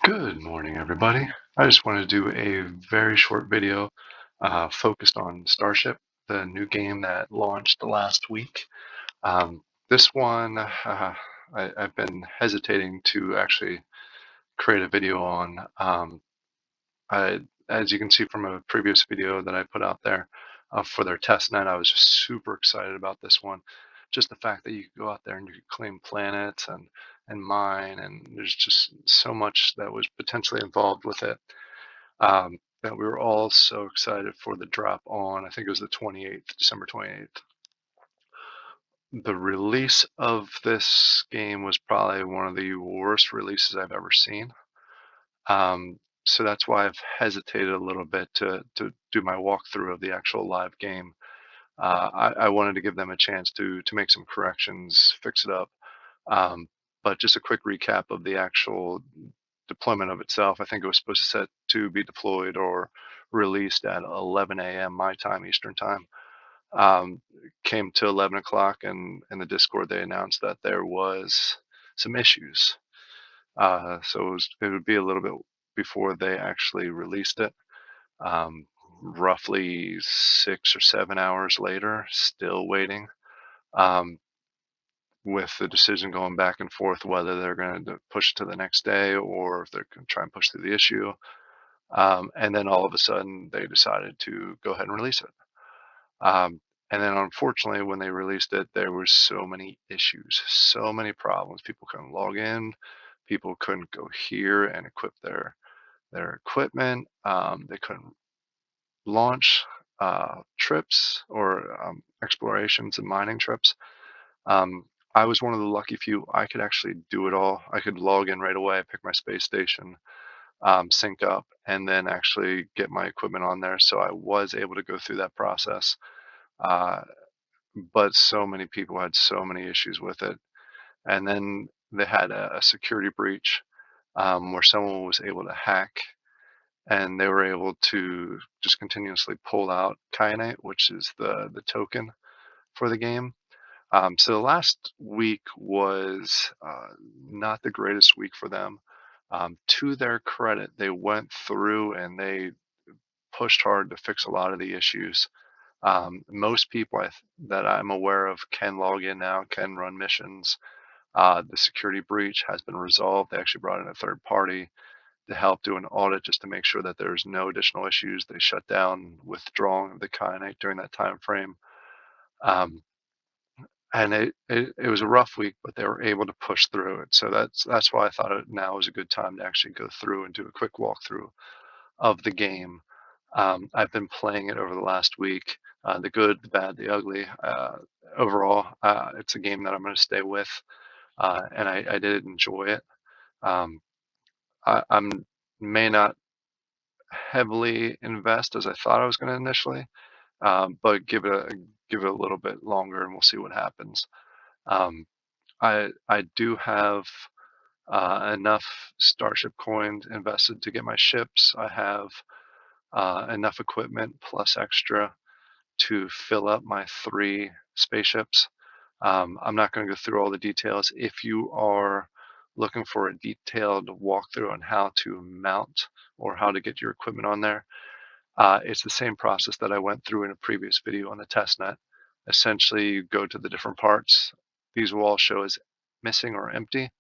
Good morning, everybody. I just want to do a very short video focused on Starship, the new game that launched last week. This one, I've been hesitating to actually create a video on. As you can see from a previous video that I put out there for their test net, I was just super excited about this one. Just the fact that you could go out there and you could claim planets and mine, and there's just so much that was potentially involved with it that we were all so excited for the drop on, I think it was the 28th, December 28th. The release of this game was probably one of the worst releases I've ever seen. So that's why I've hesitated a little bit to do my walkthrough of the actual live game. I wanted to give them a chance to make some corrections, fix it up. But just a quick recap of the actual deployment of itself. I think it was supposed to set to be deployed or released at 11 a.m. my time, Eastern time. Came to 11 o'clock, and in the Discord they announced that there was some issues. So it would be a little bit before they actually released it. Roughly 6 or 7 hours later, still waiting. With the decision going back and forth whether they're going to push it to the next day or if they're going to try and push through the issue. And then all of a sudden, they decided to go ahead and release it. And then, unfortunately, when they released it, there were so many issues, so many problems. People couldn't log in. People couldn't go here and equip their equipment. They couldn't launch trips or explorations and mining trips. Um, I was one of the lucky few. I could actually do it all. I could log in right away, pick my space station, sync up, and then actually get my equipment on there. So I was able to go through that process. Uh, but so many people had so many issues with it. And then they had a security breach where someone was able to hack and they were able to just continuously pull out kyanite, which is the token for the game. So the last week was not the greatest week for them. To their credit, they went through and they pushed hard to fix a lot of the issues. Most people that I'm aware of can log in now, can run missions. The security breach has been resolved. They actually brought in a third party to help do an audit just to make sure that there's no additional issues. They shut down withdrawing the kyanite during that time frame. Um, and it was a rough week, but they were able to push through it. So that's why I thought now was a good time to actually go through and do a quick walkthrough of the game. I've been playing it over the last week, the good, the bad, the ugly. Overall, it's a game that I'm going to stay with, and I did enjoy it. Um, I'm may not heavily invest as I thought I was going to initially, but give it a little bit longer, and we'll see what happens. Um, I do have enough Starship coins invested to get my ships. I have enough equipment plus extra to fill up my 3 spaceships. I'm not going to go through all the details. If you are looking for a detailed walkthrough on how to mount or how to get your equipment on there, it's the same process that I went through in a previous video on the testnet. Essentially, you go to the different parts. These will all show as missing or empty.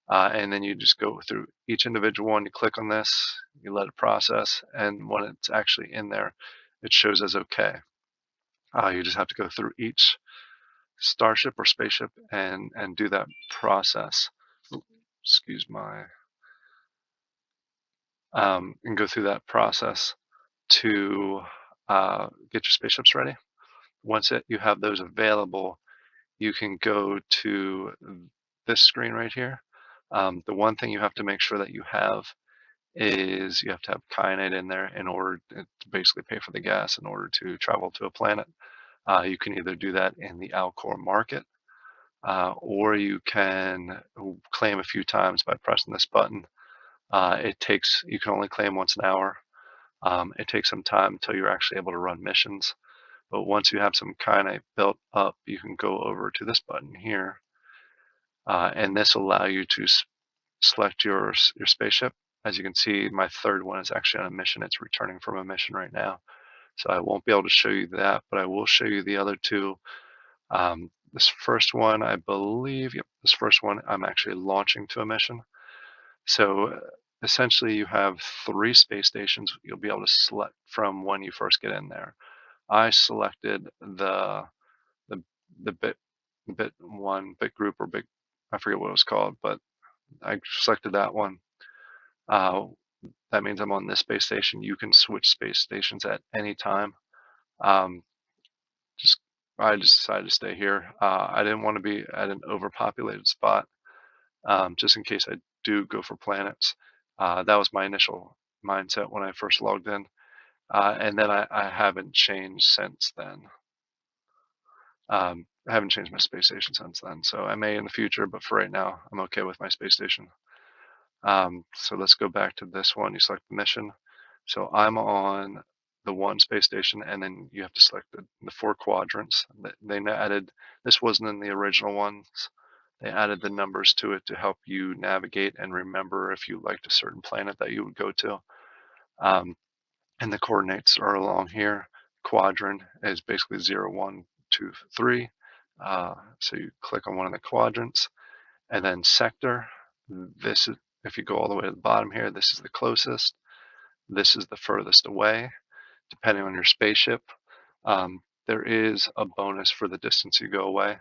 And then you just go through each individual one. You click on this, you let it process, and when it's actually in there, it shows as okay. You just have to go through each starship or spaceship and do that process. Excuse my and go through that process to get your spaceships ready. Once you have those available, you can go to this screen right here. The one thing you have to make sure that you have is you have to have kyanite in there in order to basically pay for the gas in order to travel to a planet. You can either do that in the Alcor market, or you can claim a few times by pressing this button. You can only claim once an hour. It takes some time until you're actually able to run missions. But once you have some kyanite built up, you can go over to this button here, and this will allow you to select your spaceship as you can see, my third one is actually on a mission. It's returning from a mission right now. So I won't be able to show you that, but I will show you the other two. This first one, I believe, yep, this first one, I'm actually launching to a mission. So essentially you have 3 space stations you'll be able to select from when you first get in there. I selected the the bit group or bit, I forget what it was called, but I selected that one. Uh, that means I'm on this space station. You can switch space stations at any time. Um, just I just decided to stay here. I didn't want to be at an overpopulated spot, just in case I do go for planets. That was my initial mindset when I first logged in, and then I haven't changed since then. I haven't changed my space station since then, so I may in the future, but for right now, I'm okay with my space station. So let's go back to this one. You select the mission. So I'm on the 1 space station, and then you have to select the 4 quadrants. They added, this wasn't in the original ones. They added the numbers to it to help you navigate and remember if you liked a certain planet that you would go to. And the coordinates are along here. Quadrant is basically 0, 1, 2, 3. So you click on one of the quadrants, and then sector. This is, if you go all the way to the bottom here, this is the closest. This is the furthest away, depending on your spaceship. There is a bonus for the distance you go away.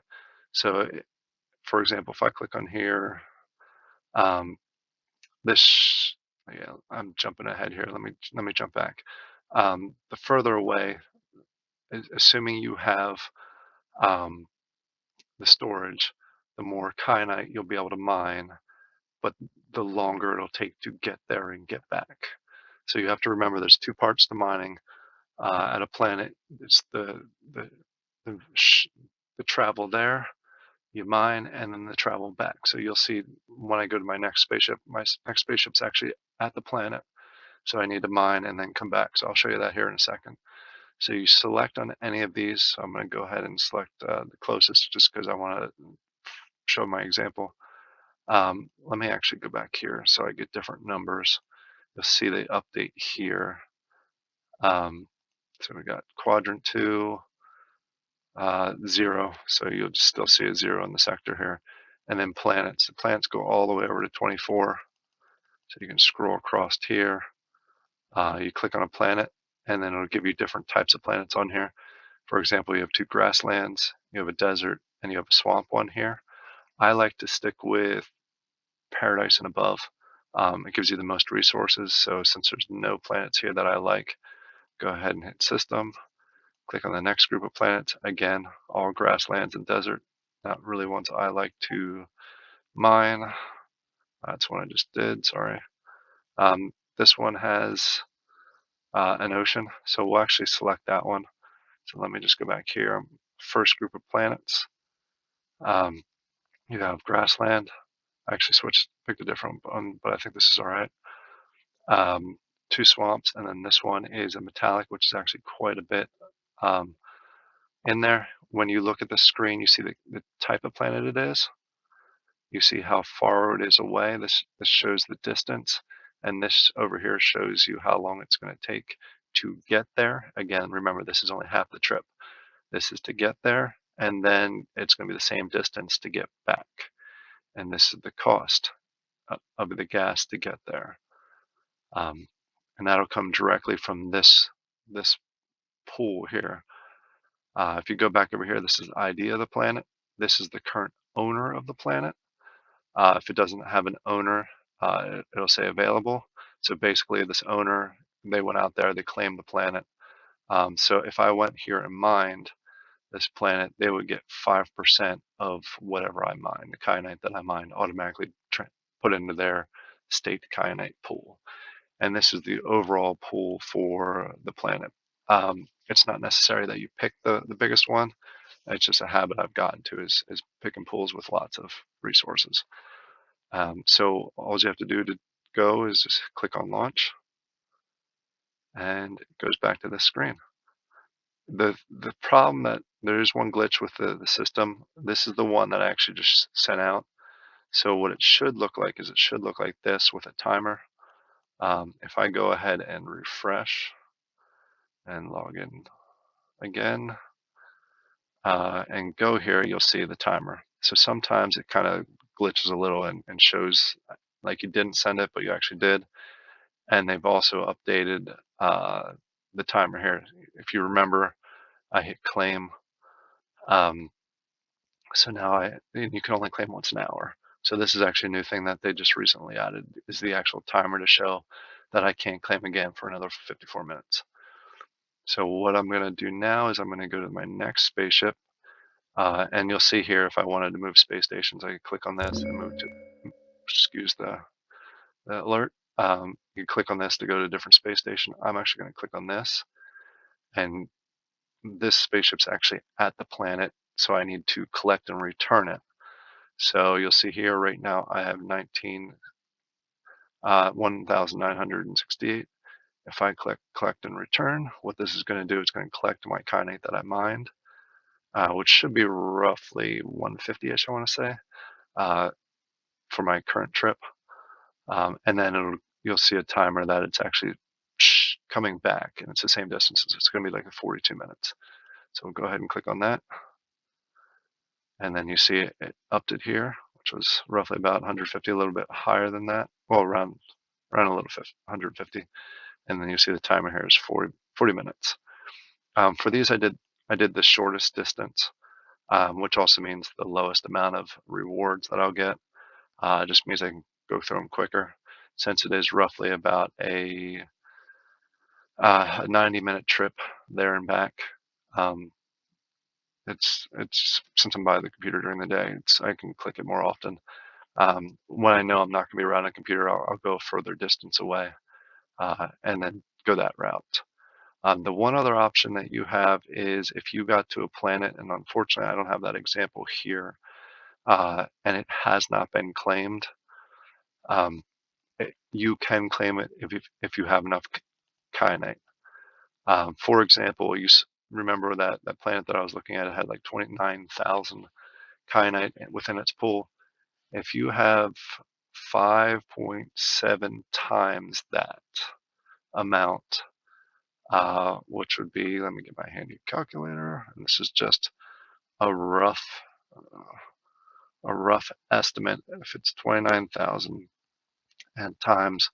So, for example, if I click on here, this, yeah, I'm jumping ahead here. Let me jump back. The further away, assuming you have the storage, the more kyanite you'll be able to mine, but the longer it'll take to get there and get back. So you have to remember there's 2 parts to mining. At a planet, it's the, the, the travel there, you mine, and then the travel back. So you'll see when I go to my next spaceship, my next spaceship's actually at the planet. So I need to mine and then come back. So I'll show you that here in a second. So you select on any of these. So I'm going to go ahead and select the closest just because I want to show my example. Let me actually go back here so I get different numbers. You'll see they update here. So we got quadrant 2, 0. So you'll just still see a 0 in the sector here. And then planets. The planets go all the way over to 24. So you can scroll across here. You click on a planet, and then it'll give you different types of planets on here. For example, you have 2 grasslands, you have a desert, and you have a swamp one here. I like to stick with paradise and above. It gives you the most resources. So since there's no planets here that I like, go ahead and hit system. Click on the next group of planets. Again, all grasslands and desert. Not really ones I like to mine. That's what I just did, sorry. This one has an ocean, so we'll actually select that one. So let me just go back here. First group of planets. You have grassland. I actually picked a different one, but I think this is all right. 2 swamps, and then this one is a metallic, which is actually quite a bit in there. When you look at the screen, you see the type of planet it is. You see how far it is away. This shows the distance, and this over here shows you how long it's going to take to get there. Again, remember, this is only half the trip. This is to get there, and then it's going to be the same distance to get back. And this is the cost of the gas to get there. And that'll come directly from this pool here. If you go back over here, this is the ID of the planet. This is the current owner of the planet. If it doesn't have an owner, it'll say available. So basically this owner, they went out there, they claimed the planet. So if I went here and mined this planet, they would get 5% of whatever I mine. The kyanite that I mine automatically put into their state kyanite pool. And this is the overall pool for the planet. It's not necessary that you pick the biggest one. It's just a habit I've gotten to is picking pools with lots of resources. So all you have to do to go is just click on launch, and it goes back to this screen. The problem that there is one glitch with the system. This is the one that I actually just sent out. So what it should look like is it should look like this with a timer. If I go ahead and refresh and log in again and go here, you'll see the timer. So sometimes it kind of glitches a little and shows like you didn't send it, but you actually did. And they've also updated the timer here. If you remember, I hit claim. Um, so now you can only claim once an hour. So this is actually a new thing that they just recently added, is the actual timer to show that I can't claim again for another 54 minutes. So what I'm going to do now is I'm going to go to my next spaceship, and you'll see here if I wanted to move space stations, I could click on this and move to, excuse the alert. You click on this to go to a different space station. I'm actually going to click on this, and this spaceship's actually at the planet, so I need to collect and return it. So you'll see here right now I have 1,968. If I click collect and return, what this is going to do is going to collect my kyanite that I mined, which should be roughly 150-ish, I want to say, uh, for my current trip. And then you'll see a timer that it's actually coming back, and it's the same distance. It's going to be like 42 minutes. So we'll go ahead and click on that. And then you see it upped it here, which was roughly about 150, a little bit higher than that. Well, around a little 150. And then you see the timer here is 40 minutes. For these, I did the shortest distance, which also means the lowest amount of rewards that I'll get. It just means I can go through them quicker, since it is roughly about a 90-minute trip there and back. It's since I'm by the computer during the day, I can click it more often. When I know I'm not going to be around a computer, I'll go a further distance away and then go that route. The one other option that you have is if you got to a planet, and unfortunately I don't have that example here, and it has not been claimed. You can claim it if you have enough kyanite. For example, remember that planet that I was looking at, it had like 29,000 kyanite within its pool. If you have 5.7 times that amount, which would be, let me get my handy calculator, and this is just a rough estimate. If it's 29,000 and times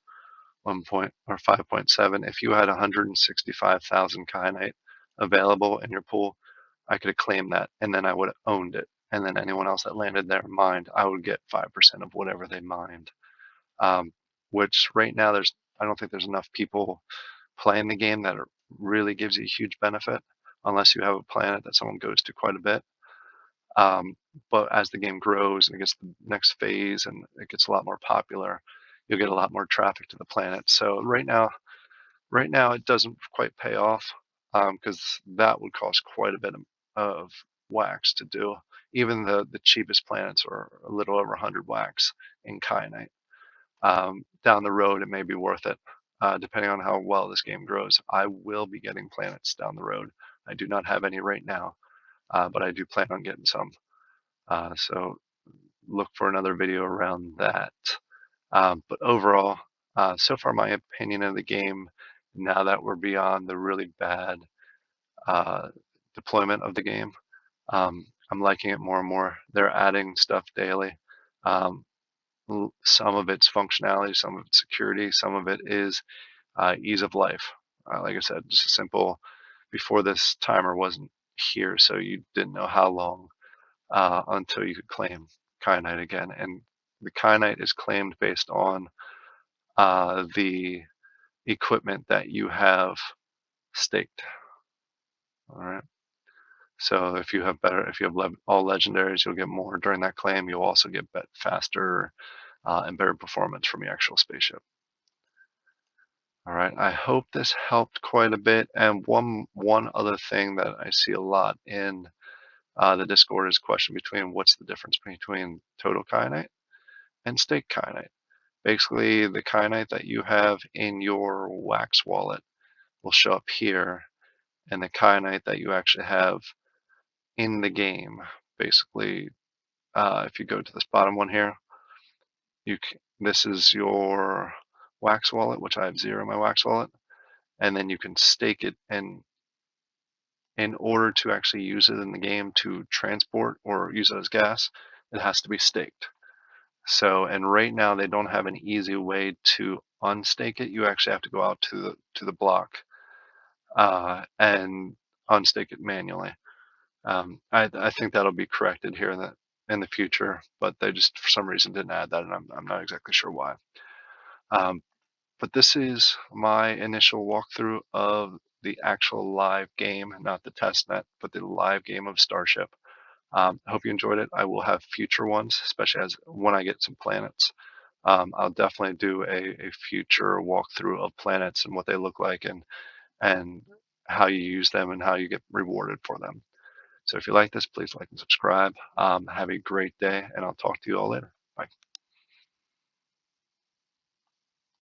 5.7, if you had 165,000 kyanite available in your pool, I could have claimed that, and then I would have owned it. And then anyone else that landed there and mined, I would get 5% of whatever they mined. Which right now I don't think there's enough people playing the game that really gives you a huge benefit, unless you have a planet that someone goes to quite a bit. But as the game grows and it gets to the next phase and it gets a lot more popular, you'll get a lot more traffic to the planet. So right now it doesn't quite pay off, because that would cost quite a bit of wax to do. Even the cheapest planets are a little over 100 wax in kyanite. Down the road, it may be worth it, depending on how well this game grows. I will be getting planets down the road. I do not have any right now, but I do plan on getting some. So look for another video around that. But overall, so far my opinion of the game, now that we're beyond the really bad deployment of the game, I'm liking it more and more. They're adding stuff daily. Some of it's functionality, some of it's security, some of it is ease of life. Like I said, just a simple, before this timer wasn't here, so you didn't know how long until you could claim kyanite again. And the kyanite is claimed based on the equipment that you have staked. All right. So if you have all legendaries, you'll get more during that claim. You'll also get faster and better performance from your actual spaceship. All right. I hope this helped quite a bit. And one other thing that I see a lot in the Discord is question between what's the difference between total kyanite and stake kyanite. Basically, the kyanite that you have in your wax wallet will show up here, and the kyanite that you actually have in the game, basically, if you go to this bottom one here, this is your Wax wallet, which I have 0 in my Wax wallet, and then you can stake it, and in order to actually use it in the game to transport or use it as gas, it has to be staked. So, and right now they don't have an easy way to unstake it. You actually have to go out to the block and unstake it manually. I think that'll be corrected here in the future, but they just for some reason didn't add that, and I'm not exactly sure why. Um, but this is my initial walkthrough of the actual live game, not the test net, but the live game of Starship. I hope you enjoyed it. I will have future ones, especially as when I get some planets. I'll definitely do a future walkthrough of planets and what they look like, and how you use them and how you get rewarded for them. So if you like this, please like and subscribe. Have a great day, and I'll talk to you all later.